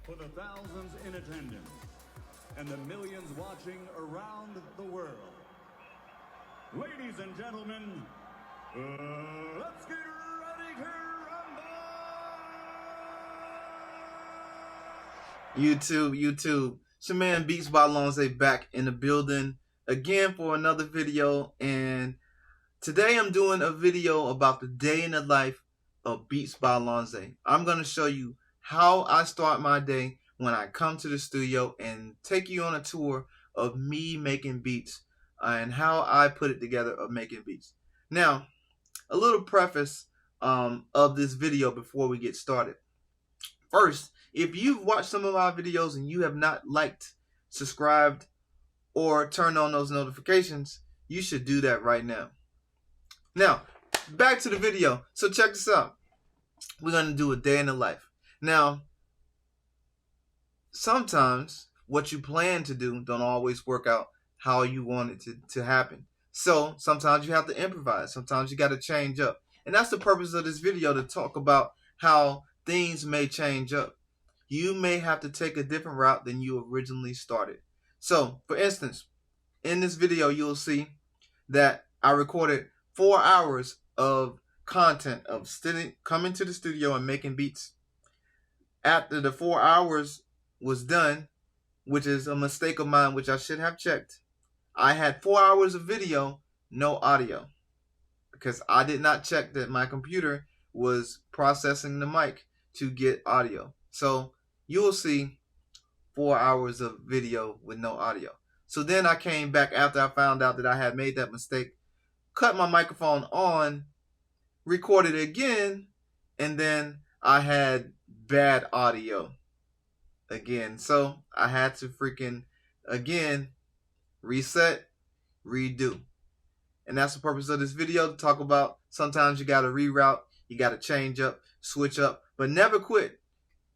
For the thousands in attendance and the millions watching around the world. Ladies and gentlemen, let's get ready to rumble! YouTube. It's your man Beatsbylonza back in the building again for another video, and today I'm doing a video about the day in the life of Beatsbylonza. I'm going to show you how I start my day when I come to the studio and take you on a tour of me making beats and how I put it together of making beats. Now, a little preface of this video before we get started. First, if you've watched some of my videos and you have not liked, subscribed, or turned on those notifications, you should do that right now. Now, back to the video. So check this out. We're going to do a day in the life. Now, sometimes what you plan to do don't always work out how you want it to happen. So sometimes you have to improvise. Sometimes you got to change up. And that's the purpose of this video, to talk about how things may change up. You may have to take a different route than you originally started. So, for instance, in this video, you'll see that I recorded 4 hours of content of coming to the studio and making beats. After the 4 hours was done, which is a mistake of mine, which I should have checked, I had 4 hours of video, no audio, because I did not check that my computer was processing the mic to get audio. So you will see 4 hours of video with no audio. So then I came back after I found out that I had made that mistake, cut my microphone on, recorded again, and then I had bad audio again. So I had to freaking again reset, redo. And that's the purpose of this video, to talk about sometimes you got to reroute, you got to change up, switch up, but never quit.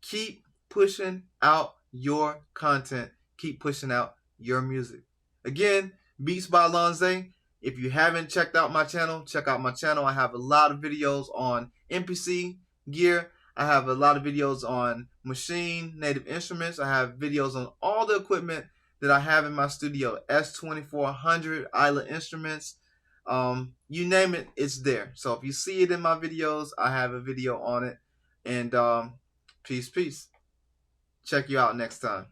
Keep pushing out your content. Keep pushing out your music. Again, Beatsbylonza. If you haven't checked out my channel, check out my channel. I have a lot of videos on MPC gear. I have a lot of videos on machine, native instruments. I have videos on all the equipment that I have in my studio. S2400, Isla Instruments. You name it, it's there. So if you see it in my videos, I have a video on it. And peace. Check you out next time.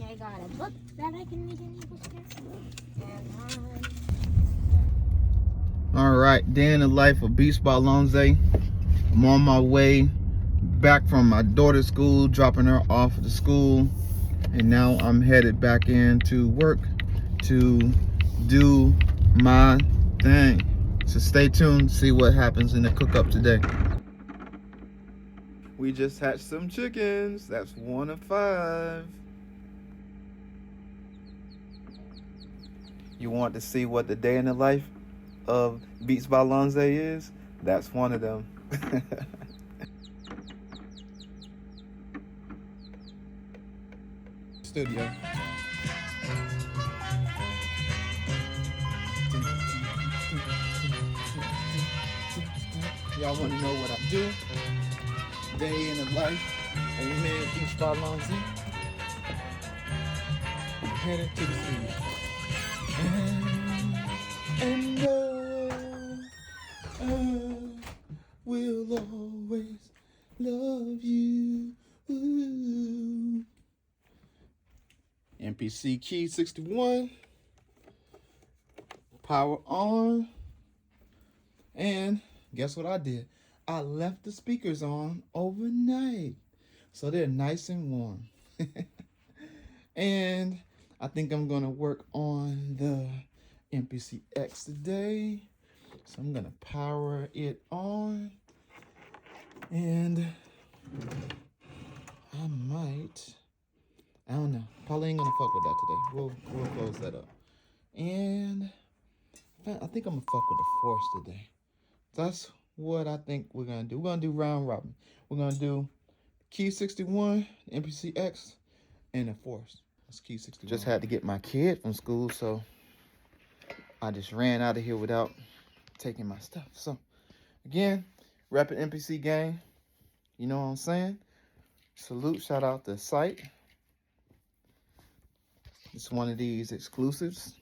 I got a book that I can read in English here. Alright, day in the life of Beatsbylonza. I'm on my way back from my daughter's school, dropping her off at the school. And now I'm headed back into work to do my thing. So stay tuned, see what happens in the cook up today. We just hatched some chickens. That's 1 of 5. You want to see what the day in the life of Beatsbylonza is? That's one of them. Studio. Y'all want to know what I do? Day in the life of your man Beatsbylonza. Headed to the studio. And I will always love you. Ooh. MPC key 61. Power on. And guess what I did? I left the speakers on overnight, so they're nice and warm. And I think I'm gonna work on the MPC X today. So I'm gonna power it on, and I don't know, probably ain't gonna fuck with that today. We'll close that up. And I think I'm gonna fuck with the Force today. That's what I think we're gonna do. We're gonna do round robin. We're gonna do key 61, MPC X, and the Force. That's key 61. Just had to get my kid from school, so I just ran out of here without taking my stuff. So again, rapping MPC gang. You know what I'm saying? Salute, shout out to Sight. It's one of these exclusives.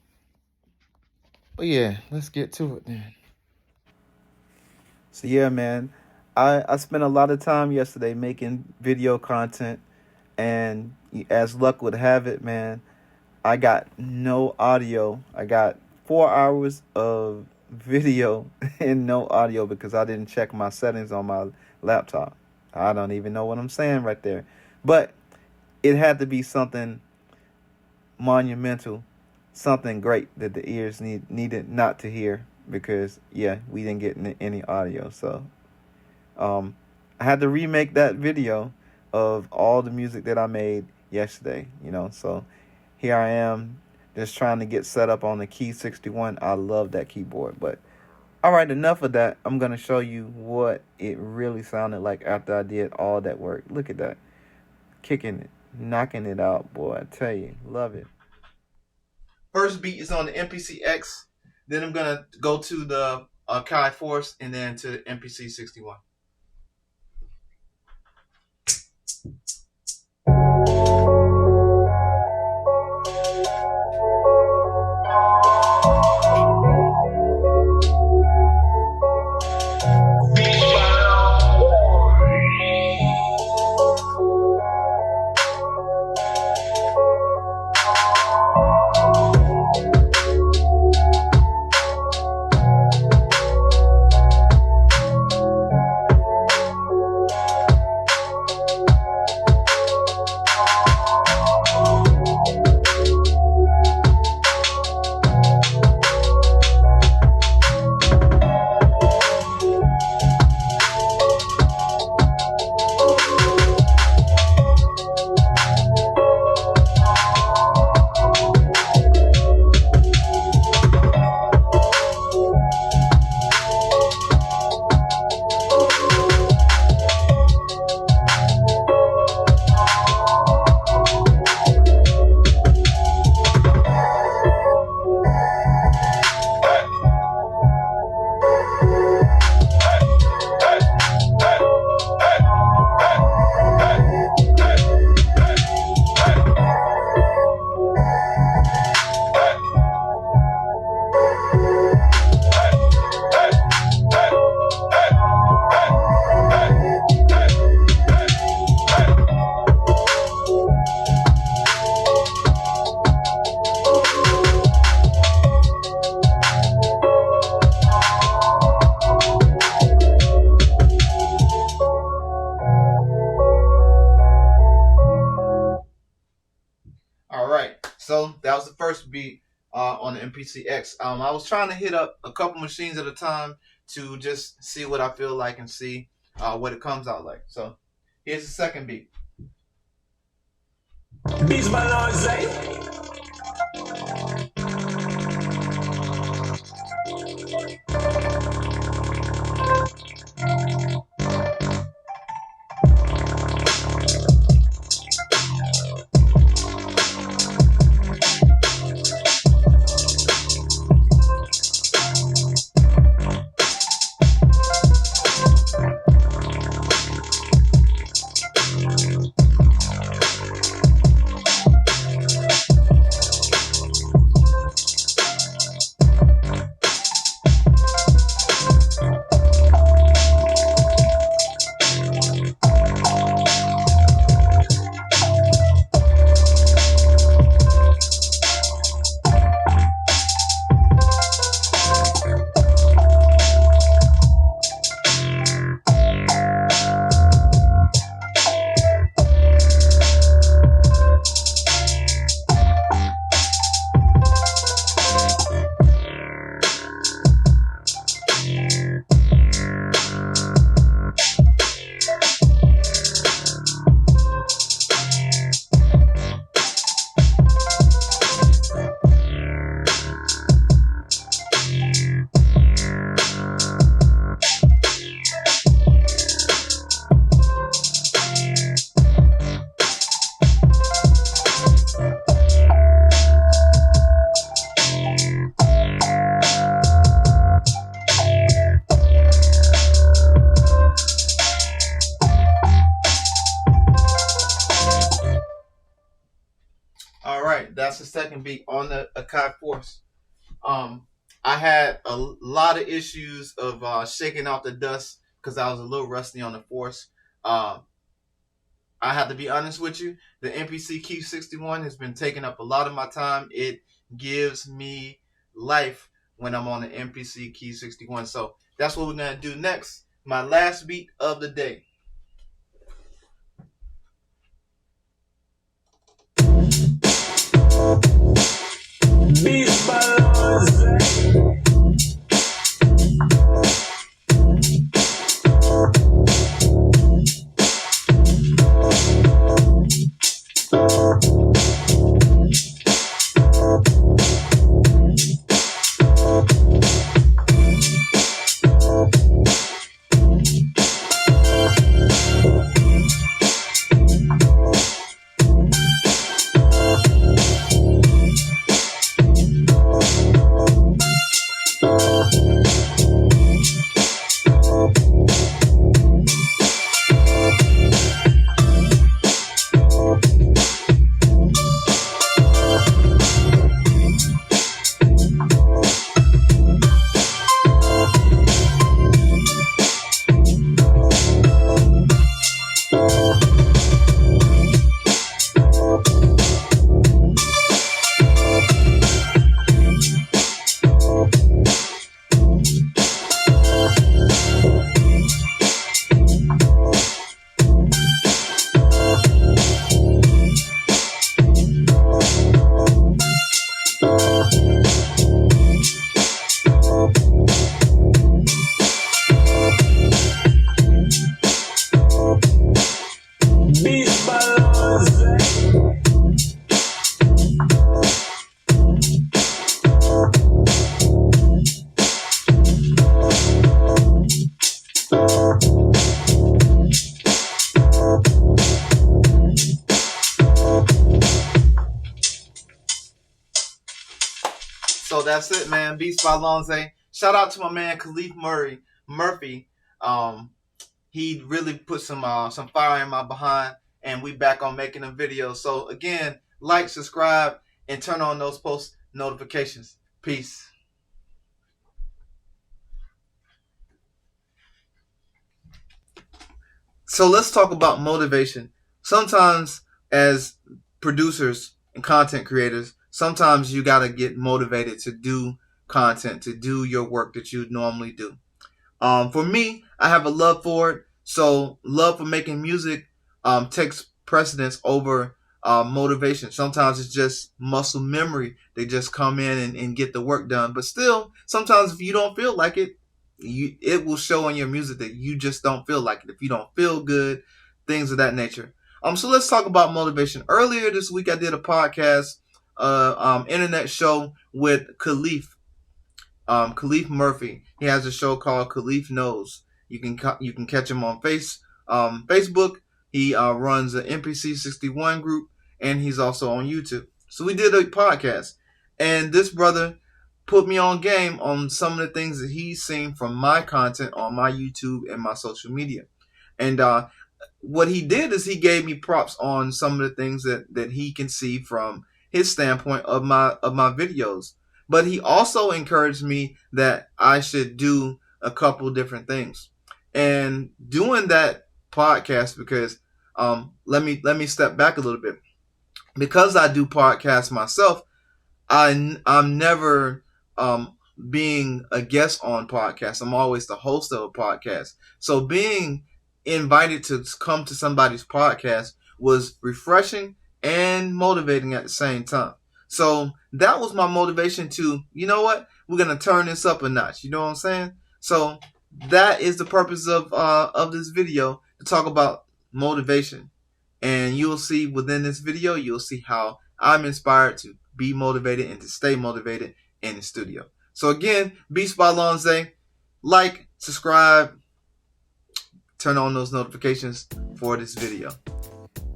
But yeah, let's get to it then. So yeah, man, I spent a lot of time yesterday making video content, and as luck would have it, man, I got no audio. I got 4 hours of video and no audio because I didn't check my settings on my laptop. I don't even know what I'm saying right there. But it had to be something monumental, something great that the ears needed not to hear, because yeah, we didn't get any audio. So I had to remake that video of all the music that I made yesterday, you know. So here I am just trying to get set up on the Key 61. I love that keyboard. But all right, enough of that. I'm going to show you what it really sounded like after I did all that work. Look at that. Kicking it, knocking it out, boy. I tell you, love it. First beat is on the MPC-X. Then I'm going to go to the Kai Force and then to the MPC 61. So that was the first beat on the MPC-X. I was trying to hit up a couple machines at a time to just see what I feel like and see what it comes out like. So here's the second beat. Beatsbylonza. That's the second beat on the Akai Force. I had a lot of issues of shaking out the dust because I was a little rusty on the Force. I have to be honest with you. The MPC Key 61 has been taking up a lot of my time. It gives me life when I'm on the MPC Key 61. So that's what we're going to do next. My last beat of the day. Beatsbylonza. So that's it, man. Beatsbylonza. Shout out to my man Khalif Murphy. He really put some fire in my behind, and we back on making a video. So again, like, subscribe, and turn on those post notifications. Peace. So let's talk about motivation. Sometimes as producers and content creators, sometimes you got to get motivated to do content, to do your work that you normally do. For me, I have a love for it. So love for making music takes precedence over motivation. Sometimes it's just muscle memory. They just come in and get the work done. But still, sometimes if you don't feel like it, it will show in your music that you just don't feel like it. If you don't feel good, things of that nature. So let's talk about motivation. Earlier this week, I did a podcast, internet show with Khalif Murphy. He has a show called Khalif Knows. You can catch him on Facebook. He runs the MPC 61 group, and he's also on YouTube. So we did a podcast, and this brother put me on game on some of the things that he's seen from my content on my YouTube and my social media. And what he did is he gave me props on some of the things that he can see from his standpoint of my videos. But he also encouraged me that I should do a couple different things. And doing that podcast, because let me step back a little bit. Because I do podcasts myself, I'm never being a guest on podcasts. I'm always the host of a podcast. So being invited to come to somebody's podcast was refreshing and motivating at the same time. So that was my motivation to, you know what, we're going to turn this up a notch. You know what I'm saying? So that is the purpose of this video, to talk about motivation. And you'll see within this video, you'll see how I'm inspired to be motivated and to stay motivated in the studio. So again, Beatsbylonza, like, subscribe, turn on those notifications for this video.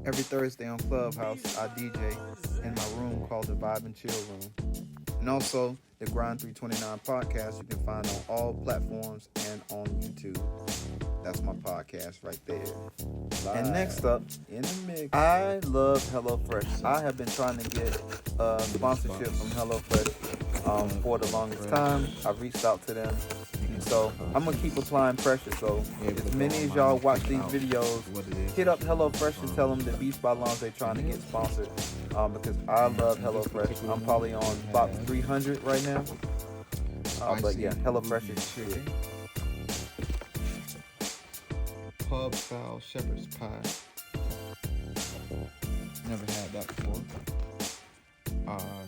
Every Thursday on Clubhouse, I DJ in my room called the Vibe and Chill Room. And also, the Grind 329 podcast you can find on all platforms and on YouTube. That's my podcast right there. And next up, in the mix, I love HelloFresh. I have been trying to get sponsorship from HelloFresh for the longest time. I've reached out to them. So I'm going to keep applying pressure. So as many as y'all watch these videos, hit up HelloFresh and tell them that Beatsbylonza trying to get sponsored because I love HelloFresh. I'm probably on about 300 right now. But yeah, HelloFresh is shit. pub style shepherd's pie. Never had that before.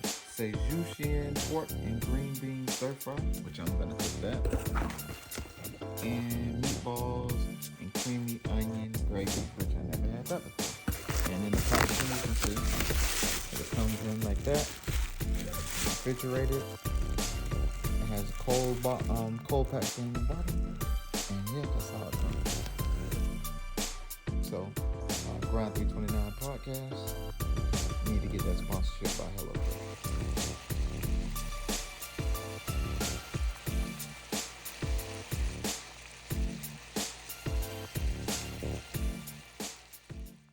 Szechuan pork and green bean stir fry, which I'm gonna cook that. And meatballs and creamy onion gravy, which I never had that before. And then the packaging, you can see it comes in like that, refrigerated. It has a cold pack thing in the bottom, and yeah, that's how it comes. So, Grind 329 podcast. Need to get that sponsorship by HelloFresh.